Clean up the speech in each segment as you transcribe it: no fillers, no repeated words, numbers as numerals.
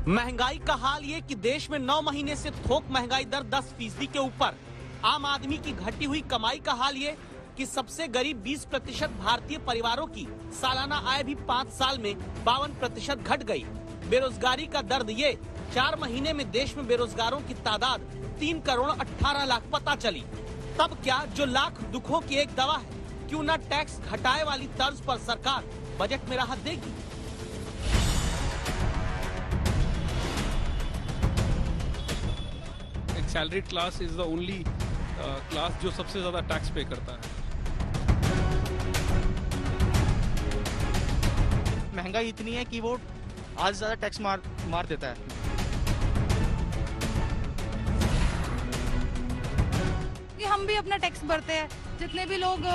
महंगाई का हाल ये कि देश में 9 महीने से थोक महंगाई दर 10% के ऊपर। आम आदमी की घटी हुई कमाई का हाल ये कि सबसे गरीब 20% भारतीय परिवारों की सालाना आय भी 5 साल में 52% घट गई। बेरोजगारी का दर्द ये 4 महीने में देश में बेरोजगारों की तादाद 3 करोड़ 18 लाख पता चली। तब क्या जो लाख दुखों की एक दवा है, क्यों न टैक्स घटाए वाली तर्ज पर सरकार बजट में राहत देगी। Salaried class is the only class जो सबसे ज्यादा टैक्स पे करता है। महंगाई इतनी है कि वो आज ज्यादा टैक्स मार देता है। कि हम भी अपना टैक्स भरते हैं, जितने भी लोग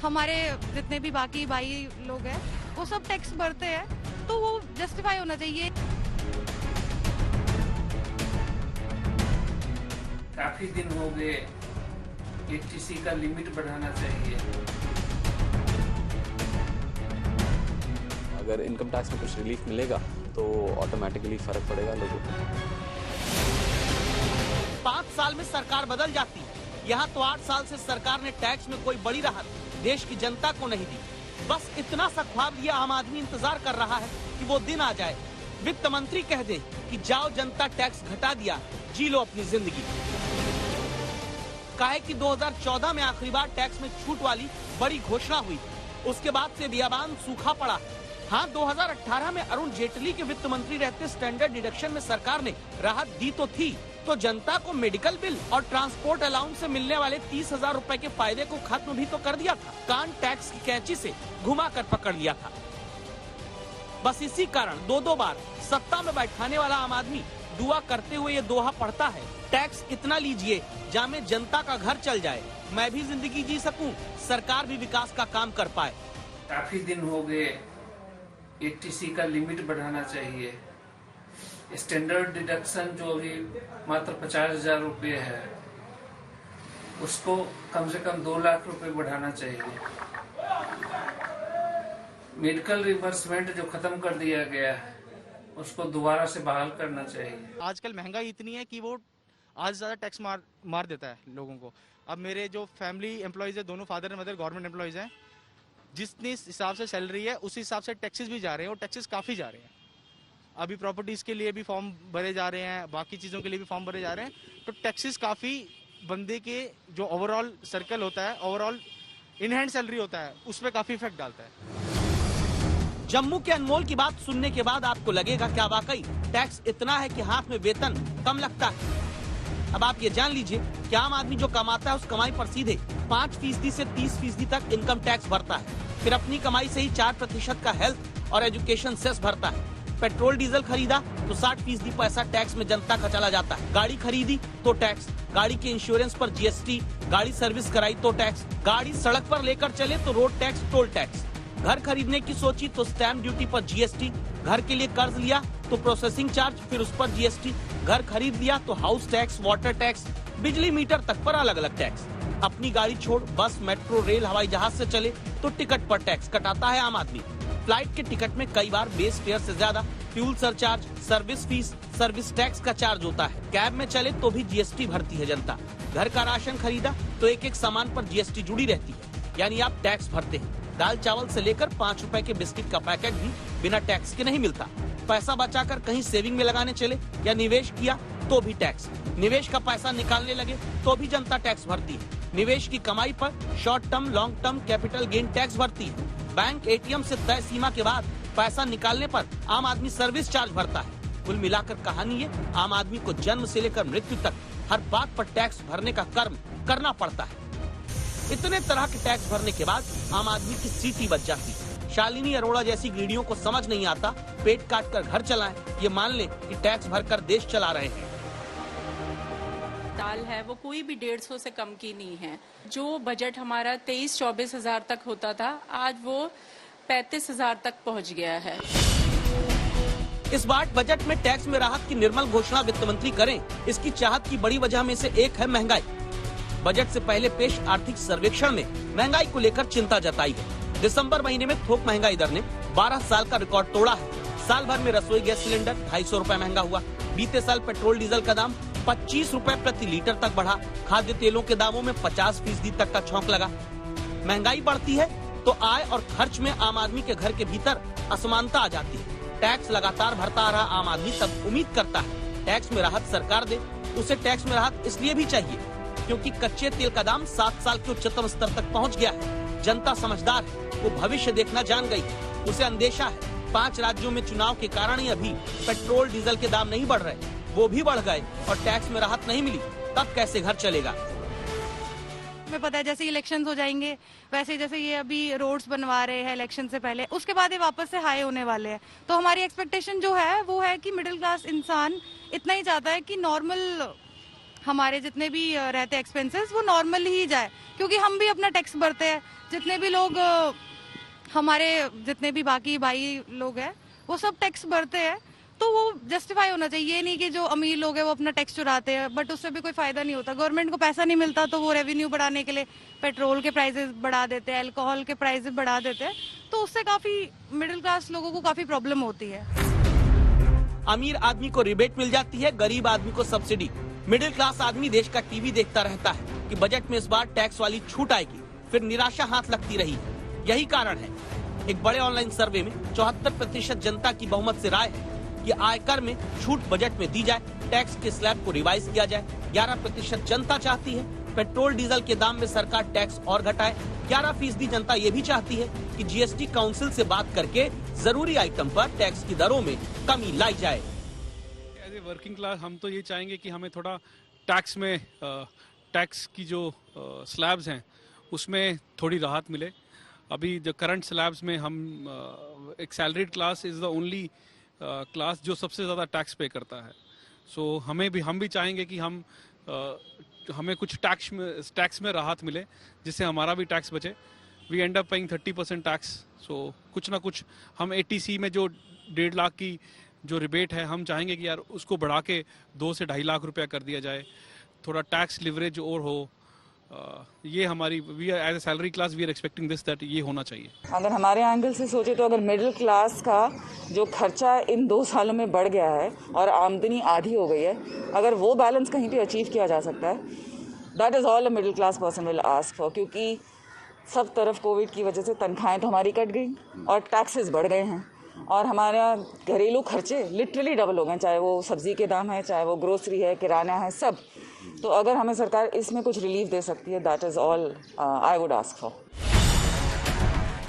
हमारे जितने भी बाकी भाई लोग हैं वो सब टैक्स भरते हैं, तो वो जस्टिफाई होना चाहिए। काफी दिन हो गए, एटीसी का लिमिट बढ़ाना चाहिए। अगर इनकम टैक्स में कुछ रिलीफ मिलेगा तो ऑटोमेटिकली फर्क पड़ेगा लोगों को। 5 साल में सरकार बदल जाती, यहाँ तो 8 साल से सरकार ने टैक्स में कोई बड़ी राहत देश की जनता को नहीं दी। बस इतना सा ख्वाब लिया आम आदमी इंतजार कर रहा है कि वो दिन आ जाए, वित्त मंत्री कह दे कि जाओ जनता टैक्स घटा दिया, जी लो अपनी जिंदगी। काहे कि 2014 में आखिरी बार टैक्स में छूट वाली बड़ी घोषणा हुई, उसके बाद से बियाबान सूखा पड़ा। हाँ, 2018 में अरुण जेटली के वित्त मंत्री रहते स्टैंडर्ड डिडक्शन में सरकार ने राहत दी तो थी, तो जनता को मेडिकल बिल और ट्रांसपोर्ट अलाउंस से मिलने वाले 30,000 रुपए के फायदे को खत्म भी तो कर दिया था। कान टैक्स की कैंची से घुमा कर पकड़ लिया था। बस इसी कारण 2 बार सत्ता में बैठाने वाला आम आदमी दुआ करते हुए ये दोहा पढ़ता है, टैक्स इतना लीजिए जामे जनता का घर चल जाए, मैं भी जिंदगी जी सकूं, सरकार भी विकास का काम कर पाए। काफी दिन हो गए, एटीसी का लिमिट बढ़ाना चाहिए। स्टैंडर्ड डिडक्शन जो अभी मात्र 50,000 रुपये है, उसको कम से कम 2 लाख रुपए बढ़ाना चाहिए। मेडिकल रिवर्समेंट जो खत्म कर दिया गया है, उसको दोबारा से बहाल करना चाहिए। आजकल महंगाई इतनी है कि वो आज ज्यादा टैक्स मार देता है लोगों को। अब मेरे जो फैमिली एम्प्लॉयज है, दोनों father and mother government employees हैं, जितनी हिसाब से सैलरी है उसी हिसाब से टैक्सेस भी जा रहे हैं, और टैक्सेस काफी जा रहे हैं। अभी प्रॉपर्टीज के लिए भी फॉर्म भरे जा रहे हैं, बाकी चीजों के लिए भी फॉर्म भरे जा रहे हैं, तो टैक्सेस काफी बंदे के जो ओवरऑल सर्कल होता है, ओवरऑल इन हैंड सैलरी होता है, उस पर काफी इफेक्ट डालता है। जम्मू के अनमोल की बात सुनने के बाद आपको लगेगा क्या वाकई टैक्स इतना है कि हाथ में वेतन कम लगता है। अब आप ये जान लीजिए कि आम आदमी जो कमाता है उस कमाई पर सीधे 5% से 30% तक इनकम टैक्स भरता है। फिर अपनी कमाई से ही 4% का हेल्थ और एजुकेशन सेस भरता है। पेट्रोल डीजल खरीदा तो 60% पैसा टैक्स में जनता का चला जाता है। गाड़ी खरीदी तो टैक्स, गाड़ी के इंश्योरेंस पर जीएसटी, गाड़ी सर्विस कराई तो टैक्स, गाड़ी सड़क पर लेकर चले तो रोड टैक्स, टोल टैक्स, घर खरीदने की सोची तो स्टैम्प ड्यूटी पर जीएसटी, घर के लिए कर्ज लिया तो प्रोसेसिंग चार्ज, फिर उस पर जीएसटी, घर खरीद लिया तो हाउस टैक्स, वाटर टैक्स, बिजली मीटर तक पर अलग अलग टैक्स। अपनी गाड़ी छोड़ बस, मेट्रो, रेल, हवाई जहाज से चले तो टिकट पर टैक्स कटाता है आम आदमी। फ्लाइट के टिकट में कई बार बेस फेयर से ज्यादा fuel surcharge, service fees, service tax का चार्ज होता है। कैब में चले तो भी जीएसटी भरती है जनता। घर का राशन खरीदा तो एक सामान पर जीएसटी जुड़ी रहती है, यानी आप टैक्स भरते हैं। दाल चावल से लेकर 5 रुपए के बिस्किट का पैकेट भी बिना टैक्स के नहीं मिलता। पैसा बचाकर कहीं सेविंग में लगाने चले या निवेश किया तो भी टैक्स। निवेश का पैसा निकालने लगे तो भी जनता टैक्स भरती है। निवेश की कमाई पर short term, long term, capital gain tax भरती है। बैंक एटीएम से तय सीमा के बाद पैसा निकालने पर आम आदमी सर्विस चार्ज भरता है। कुल मिलाकर कहानी है, आम आदमी को जन्म से लेकर मृत्यु तक हर बात पर टैक्स भरने का कर्म करना पड़ता है। इतने तरह के टैक्स भरने के बाद आम आदमी की सीटी बच जाती है। शालिनी अरोड़ा जैसी गृहिणियों को समझ नहीं आता, पेट काट कर घर चलाएं, ये मान ले कि टैक्स भरकर देश चला रहे हैं। दाल है वो कोई भी 150 से कम की नहीं है। जो बजट हमारा 23-24 हजार तक होता था, आज वो 35,000 तक पहुंच गया है। इस बार बजट में टैक्स में राहत की निर्मल घोषणा वित्त मंत्री करें, इसकी चाहत की बड़ी वजह में से एक है महंगाई। बजट से पहले पेश आर्थिक सर्वेक्षण में महंगाई को लेकर चिंता जताई है। दिसंबर महीने में थोक महंगाई दर ने 12 साल का रिकॉर्ड तोड़ा है। साल भर में रसोई गैस सिलेंडर 250 रुपए महंगा हुआ। बीते साल पेट्रोल डीजल का दाम 25 रुपए प्रति लीटर तक बढ़ा। खाद्य तेलों के दामों में 50% तक का छौंक लगा। महंगाई बढ़ती है तो आय और खर्च में आम आदमी के घर के भीतर असमानता आ जाती है। टैक्स लगातार भरता आ रहा आम आदमी तब उम्मीद करता है टैक्स में राहत सरकार दे। उसे टैक्स में राहत इसलिए भी चाहिए क्योंकि कच्चे तेल का दाम 7 साल के उच्चतम स्तर तक पहुंच गया है। जनता समझदार है, वो भविष्य देखना जान गई। उसे अंदेशा है 5 राज्यों में चुनाव के कारण ही अभी पेट्रोल डीजल के दाम नहीं बढ़ रहे, वो भी बढ़ गए और टैक्स में राहत नहीं मिली, तब कैसे घर चलेगा। हमें पता है जैसे इलेक्शंस हो जाएंगे वैसे जैसे ये अभी रोड्स बनवा रहे हैं इलेक्शन से पहले, उसके बाद ये वापस से हाई होने वाले हैं। तो हमारी एक्सपेक्टेशन जो है वो है कि मिडिल क्लास इंसान इतना ही चाहता है कि नॉर्मल हमारे जितने भी रहते हैं एक्सपेंसेस वो नॉर्मल ही जाए, क्योंकि हम भी अपना टैक्स भरते हैं। जितने भी लोग हमारे जितने भी बाकी भाई लोग हैं वो सब टैक्स भरते हैं, तो वो जस्टिफाई होना चाहिए। ये नहीं कि जो अमीर लोग हैं वो अपना टैक्स चुराते हैं, बट उससे भी कोई फायदा नहीं होता। गवर्नमेंट को पैसा नहीं मिलता तो वो रेवेन्यू बढ़ाने के लिए पेट्रोल के प्राइसेस बढ़ा देते हैं, अल्कोहल के प्राइसेस बढ़ा देते हैं, तो उससे काफी मिडिल क्लास लोगों को काफी प्रॉब्लम होती है। अमीर आदमी को रिबेट मिल जाती है, गरीब आदमी को सब्सिडी। मिडिल क्लास आदमी देश का टीवी देखता रहता है कि बजट में इस बार टैक्स वाली छूट आएगी, फिर निराशा हाथ लगती रही। यही कारण है एक बड़े ऑनलाइन सर्वे में 74% जनता की बहुमत से राय है कि आयकर में छूट बजट में दी जाए, टैक्स के स्लैब को रिवाइज किया जाए। 11% जनता चाहती है पेट्रोल डीजल के दाम में सरकार टैक्स और घटाए। 11% जनता ये भी चाहती है कि जीएसटी काउंसिल से बात करके जरूरी आइटम पर टैक्स की दरों में कमी लाई जाए। एज ए वर्किंग क्लास हम तो ये चाहेंगे कि हमें थोड़ा टैक्स में टैक्स की जो स्लैब्स हैं उसमें थोड़ी राहत मिले। अभी जो करंट स्लैब्स में हम एक salaried class is the only class जो सबसे ज़्यादा टैक्स पे करता है। सो हम भी चाहेंगे कि हमें कुछ टैक्स में राहत मिले जिससे हमारा भी टैक्स बचे। We end up paying 30% tax. So कुछ ना कुछ हम एटीसी में जो 1.5 लाख की जो रिबेट है हम चाहेंगे कि यार उसको बढ़ा के 2 से 2.5 लाख रुपया कर दिया जाए, थोड़ा टैक्स लिवरेज और हो। ये हमारी we as a salary class we are expecting this that ये होना चाहिए। अगर हमारे एंगल से सोचे तो अगर मिडिल क्लास का जो खर्चा इन 2 सालों में बढ़ गया है और आमदनी आधी हो गई है, अगर वो बैलेंस कहीं पे अचीव किया जा सकता है, that is all a middle class person will ask for. क्योंकि सब तरफ कोविड की वजह से तनख्वाहें तो हमारी कट गई और टैक्सेस बढ़ गए हैं और हमारा घरेलू खर्चे लिटरली डबल हो गए, चाहे वो सब्जी के दाम है, चाहे वो ग्रोसरी है, किराना है, सब। तो अगर हमें सरकार इसमें कुछ रिलीफ दे सकती है, that is all I would ask for.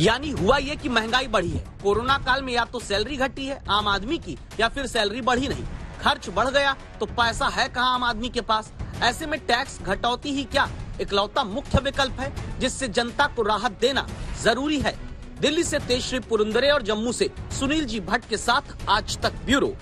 यानी हुआ ये कि महंगाई बढ़ी है। कोरोना काल में या तो सैलरी घटी है आम आदमी की या फिर सैलरी बढ़ी नहीं। खर्च बढ़ गया तो पैसा है कहाँ आम आदमी के पास। ऐसे में टैक्स घटौती ही क्या इकलौता मुख्य विकल्प है जिससे जनता को राहत देना जरूरी है। दिल्ली से तेजश्री पुरंदरे और जम्मू से सुनील जी भट्ट के साथ आज तक ब्यूरो।